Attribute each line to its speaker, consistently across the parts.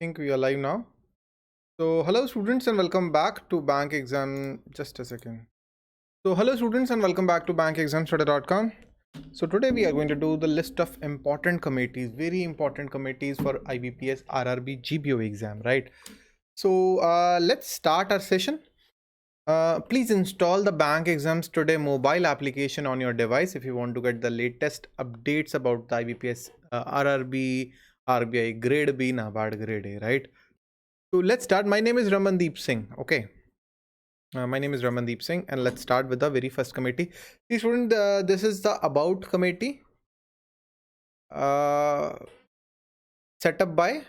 Speaker 1: Think we are live now. So, hello students and welcome back to bank exam. Just a second. So, hello students and welcome back to bankexamstudy.com. So, today we are going to do the list of important committees, very important committees for IBPS, RRB, GBO exam, right? So, let's start our session. Please install the bank exams today mobile application on your device if you want to get the latest updates about the IBPS, RRB, RBI, grade B, NABARD, grade A, right? So let's start. My name is Ramandeep Singh. Okay. My name is Ramandeep Singh, and let's start with the very first committee. See, student, this is the About committee uh, set up by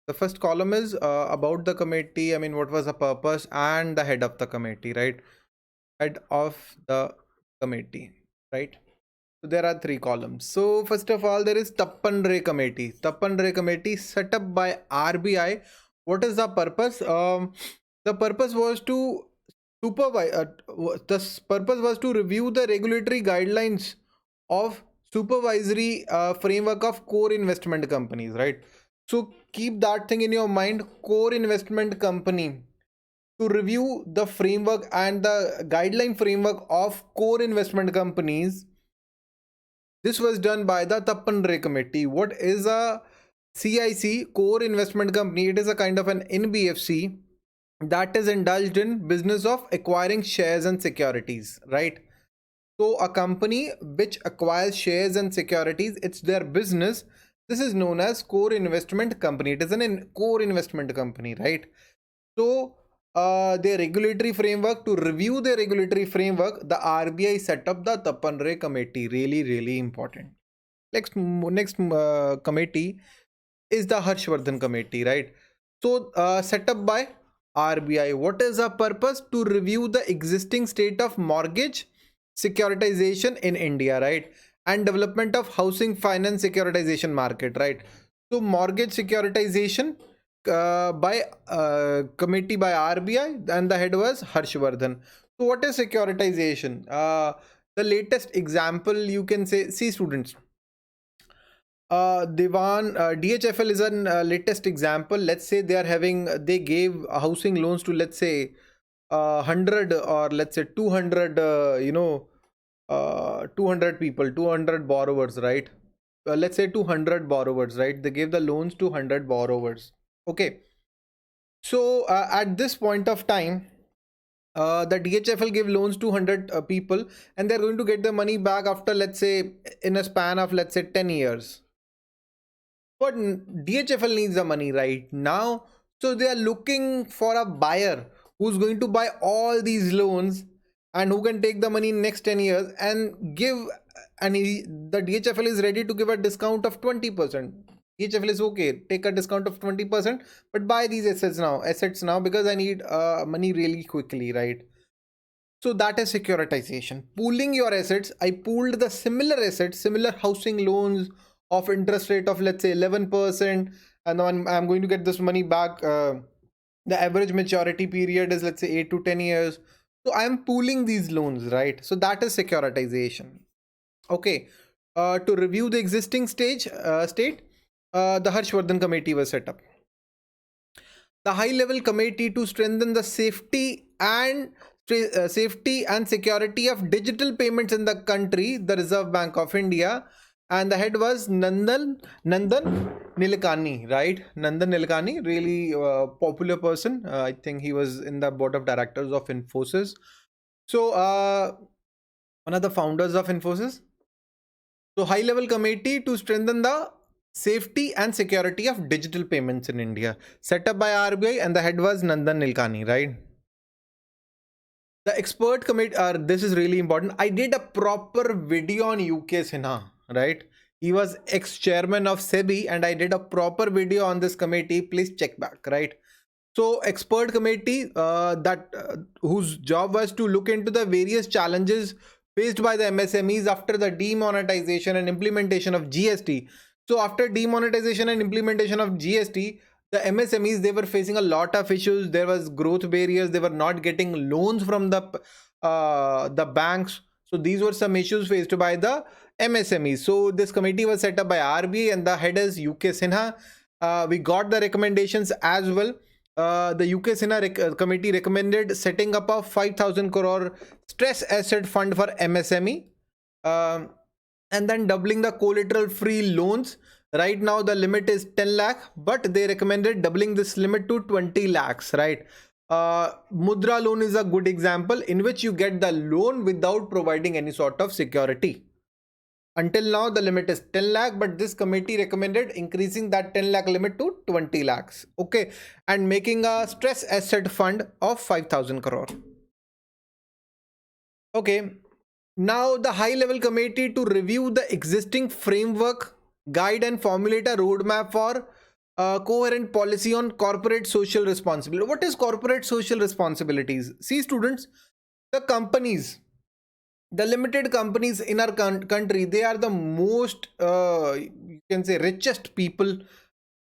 Speaker 1: the first column is about the committee. I mean, what was the purpose and the head of the committee, right? Head of the committee, right? So there are three columns. So first of all, there is Tappanre committee. Tappanre committee set up by RBI. What is the purpose? The purpose was to supervise. The purpose was to review the regulatory guidelines of supervisory framework of core investment companies. Right. So keep that thing in your mind. Core investment company to review the framework and the guideline framework of core investment companies. This was done by the Tappanre committee. What is a CIC, core investment company? It is a kind of an NBFC that is indulged in business of acquiring shares and securities, right? So a company which acquires shares and securities, it's their business. This is known as core investment company. It is an core investment company, right? So their regulatory framework, to review their regulatory framework, the RBI set up the Tappanre committee. Really important. Next committee is the Harshvardhan committee, right? So set up by RBI. What is the purpose? To review the existing state of mortgage securitization in India, right? And development of housing finance securitization market, right? So mortgage securitization by committee by RBI, and the head was Harshvardhan. So what is securitization? The latest example you can say, see students, DHFL is an latest example. Let's say they gave housing loans to, let's say, 100 or let's say 200, 200 people, 200 borrowers, right? Let's say 200 borrowers, right? They gave the loans to 100 borrowers. Okay. So at this point of time, the DHFL gave loans to 100 people, and they're going to get the money back after, let's say, in a span of, let's say, 10 years. But DHFL needs the money right now. So they are looking for a buyer who's going to buy all these loans and who can take the money in next 10 years and give. And the DHFL is ready to give a discount of 20%. DHFL is okay, take a discount of 20%, but buy these assets now because I need money really quickly, right? So that is securitization. Pooling your assets. I pooled the similar assets, similar housing loans of interest rate of, let's say, 11%, and then I'm going to get this money back. The average maturity period is, let's say, 8 to 10 years. So I'm pooling these loans, right? So that is securitization. Okay. To review the existing state, the Harshvardhan committee was set up. The high level committee to strengthen the safety and security of digital payments in the country, the Reserve Bank of India, and the head was Nandan Nilekani, right? Nandan Nilekani, really popular person. I think he was in the board of directors of Infosys. So one of the founders of Infosys. So high level committee to strengthen the safety and security of digital payments in India, set up by RBI, and the head was Nandan Nilekani, right? The expert committee, this is really important. I did a proper video on UK Sinha, right? He was ex-chairman of SEBI, and I did a proper video on this committee. Please check back, right? So expert committee whose job was to look into the various challenges faced by the MSMEs after the demonetization and implementation of GST. So after demonetization and implementation of GST, the MSMEs, they were facing a lot of issues. There was growth barriers. They were not getting loans from the banks. So these were some issues faced by the MSMEs. So this committee was set up by RRB and the head is UK Sinha. We got the recommendations as well. The UK Sinha committee recommended setting up a 5,000 crore stress asset fund for MSME, and then doubling the collateral free loans. Right now the limit is 10 lakh, but they recommended doubling this limit to 20 lakhs, right? Mudra loan is a good example in which you get the loan without providing any sort of security. Until now the limit is 10 lakh, but this committee recommended increasing that 10 lakh limit to 20 lakhs, okay, and making a stress asset fund of 5,000 crore. Okay, now the high level committee to review the existing framework, guide and formulate a roadmap for coherent policy on corporate social responsibility. What is corporate social responsibilities? See students, the companies, the limited companies in our country, they are the most you can say richest people,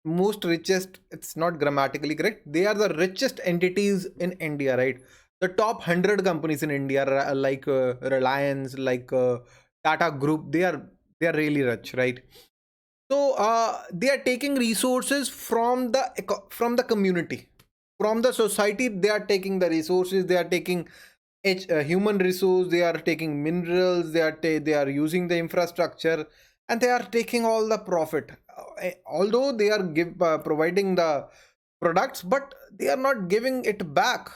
Speaker 1: most richest, it's not grammatically correct, they are the richest entities in India, right? The top 100 companies in India like Reliance, like Tata Group, they are really rich, right? So they are taking resources from the community, from the society. They are taking the resources, they are taking human resource, they are taking minerals, they are using the infrastructure, and they are taking all the profit. Although they are providing the products, but they are not giving it back.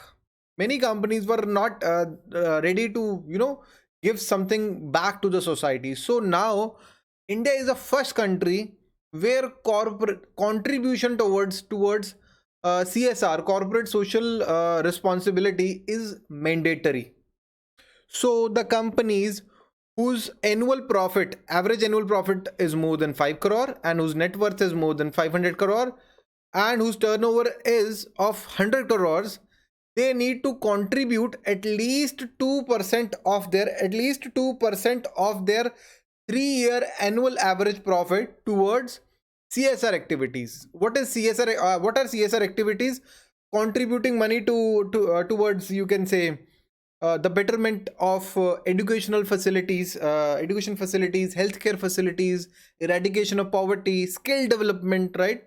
Speaker 1: Many companies were not ready to give something back to the society. So now India is the first country where corporate contribution towards CSR, corporate social responsibility, is mandatory. So the companies whose average annual profit is more than 5 crore and whose net worth is more than 500 crore and whose turnover is of 100 crores, they need to contribute at least 2% of their 3-year annual average profit towards CSR activities. What is CSR? What are CSR activities? Contributing money towards, you can say, the betterment of education facilities, healthcare facilities, eradication of poverty, skill development, right?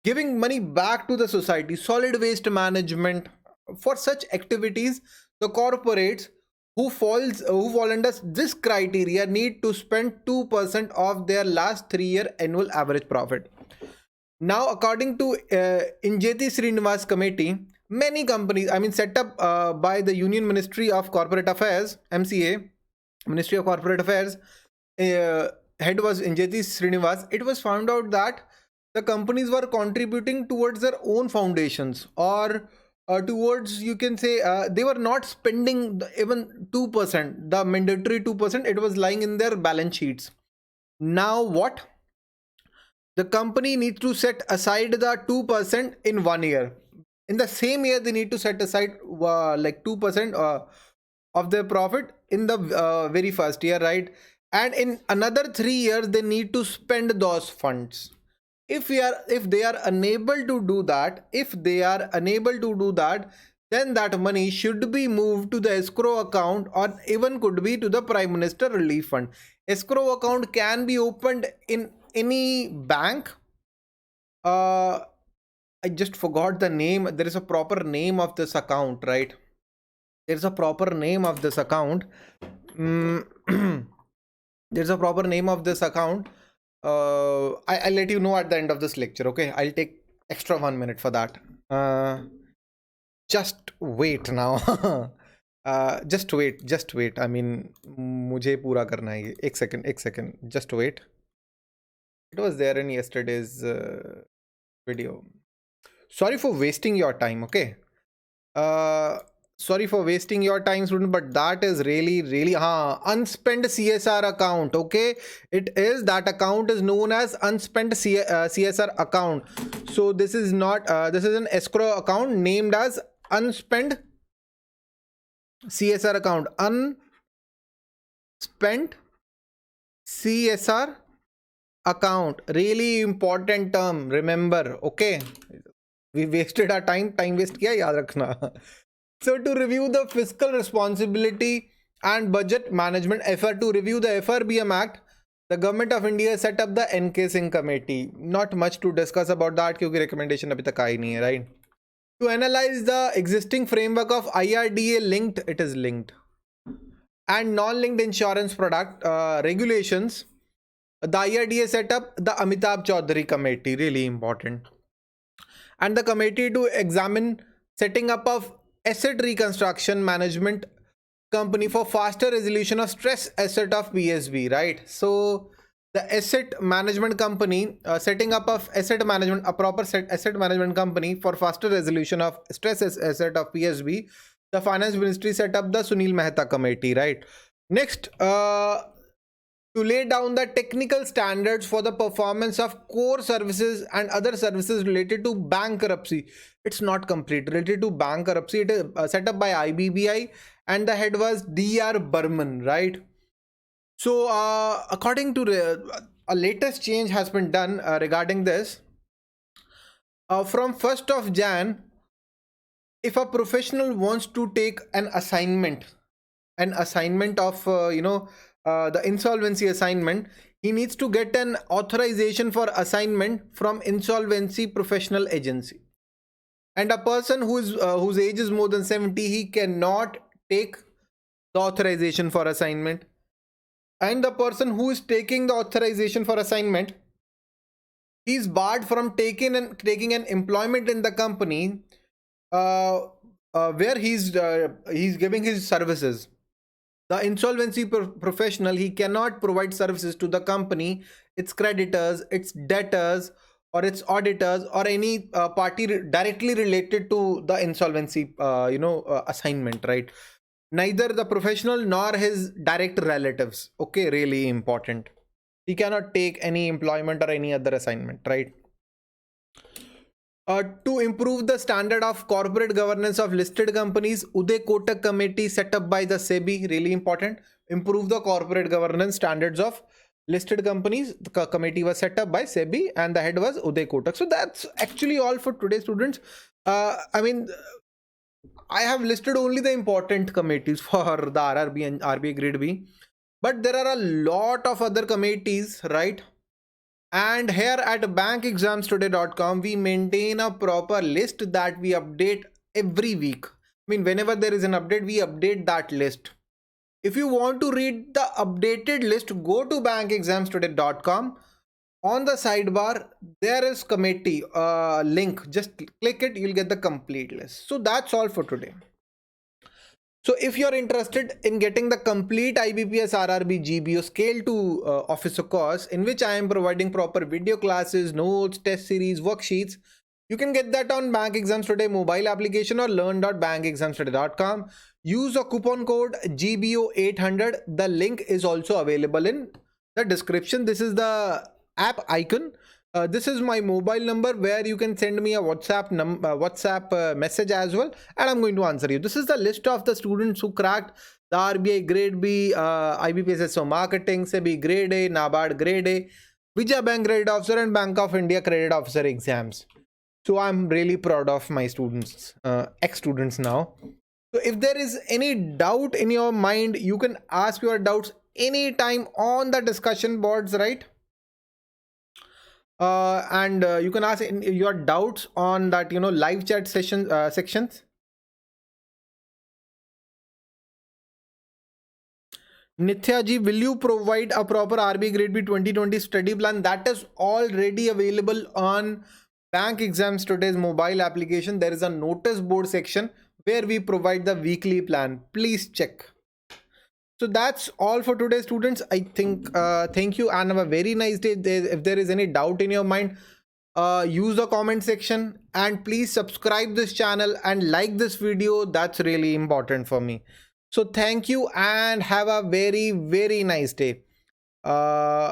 Speaker 1: Giving money back to the society, solid waste management. For such activities, the corporates who fall under this criteria need to spend 2% of their last 3-year annual average profit. Now, according to Injeti Srinivas committee, many companies, set up by the Union Ministry of Corporate Affairs, MCA, Ministry of Corporate Affairs, head was Injeti Srinivas. It was found out that the companies were contributing towards their own foundations, or towards, you can say, they were not spending even 2%, the mandatory 2%. It was lying in their balance sheets. Now what? The company needs to set aside the 2% in 1 year. In the same year, they need to set aside like 2% of their profit in the very first year, right? And in another 3 years, they need to spend those funds. If they are unable to do that, then that money should be moved to the escrow account, or even could be to the Prime Minister Relief Fund. Escrow account can be opened in any bank. I just forgot the name. There is a proper name of this account, right? There's a proper name of this account. There's a proper name of this account. I'll let you know at the end of this lecture, okay? I'll take extra 1 minute for that. Just wait now. Just wait. I mean, मुझे पूरा करना है ये. एक second. Just wait. It was there in yesterday's video. Sorry for wasting your time, okay? Sorry for wasting your time, student, but that is really unspent CSR account, okay? It is, that account is known as unspent CSR account. So this is not this is an escrow account named as unspent CSR account. Unspent CSR account, really important term, remember, okay? We wasted our time waste kiya, yaad rakhna. So to review the fiscal responsibility and budget management effort to review the FRBM Act, the government of India set up the NK committee. Not much to discuss about that क्योंकि recommendation अभी तक आई नहीं है, right? To analyze the existing framework of IRDA linked, it is linked, and non-linked insurance product regulations, the IRDA set up the Amitabh Chaudhary committee, really important, and the committee to examine setting up of asset reconstruction management company for faster resolution of stress asset of PSB, right? So the asset management company, setting up of asset management, a proper asset management company for faster resolution of stress asset of PSB, the finance ministry set up the Sunil Mehta committee, right? Next, to lay down the technical standards for the performance of core services and other services related to bankruptcy. It's not complete. Related to bankruptcy, it is set up by IBBI, and the head was DR Burman, right? So according to a latest change has been done regarding this. From 1st of Jan, if a professional wants to take an assignment of the insolvency assignment, he needs to get an authorization for assignment from insolvency professional agency. And a person whose age is more than 70, he cannot take the authorization for assignment. And the person who is taking the authorization for assignment, he is barred from taking an employment in the company where he's giving his services. The insolvency professional, he cannot provide services to the company, its creditors, its debtors, or its auditors, or any party directly related to the insolvency assignment, right? Neither the professional nor his direct relatives. Okay, really important. He cannot take any employment or any other assignment, right? To improve the standard of corporate governance of listed companies, Uday Kotak committee set up by the SEBI, really important. Improve the corporate governance standards of listed companies. The committee was set up by SEBI and the head was Uday Kotak. So that's actually all for today, students. I mean, I have listed only the important committees for the RRB and RBI grade B, but there are a lot of other committees, right? And here at bankexamstoday.com, we maintain a proper list that we update every week. I mean, whenever there is an update, we update that list. If you want to read the updated list, go to bankexamstoday.com. On the sidebar, there is committee link. Just click it, you'll get the complete list. So that's all for today. So if you're interested in getting the complete IBPS RRB GBO scale to officer course, in which I am providing proper video classes, notes, test series, worksheets, you can get that on Bank Exams Today mobile application or learn.bankexamstoday.com. Use a coupon code GBO800. The link is also available in the description. This is the app icon. This is my mobile number where you can send me a WhatsApp message as well, and I'm going to answer you. This is the list of the students who cracked the RBI grade B, IBPS SO marketing, SEBI grade A, NABARD grade A, Vijay Bank credit officer, and Bank of India credit officer exams. So I'm really proud of my students, ex-students now. So if there is any doubt in your mind, you can ask your doubts anytime on the discussion boards, right? And you can ask your doubts on that live chat sections. Nithya ji, will you provide a proper RBI grade B 2020 study plan? That is already available on Bank Exams Today's mobile application. There is a notice board section where we provide the weekly plan. Please check. So that's all for today, students. I think thank you and have a very nice day. If there is any doubt in your mind, use the comment section, and please subscribe this channel and like this video. That's really important for me. So thank you and have a very, very nice day. Bye.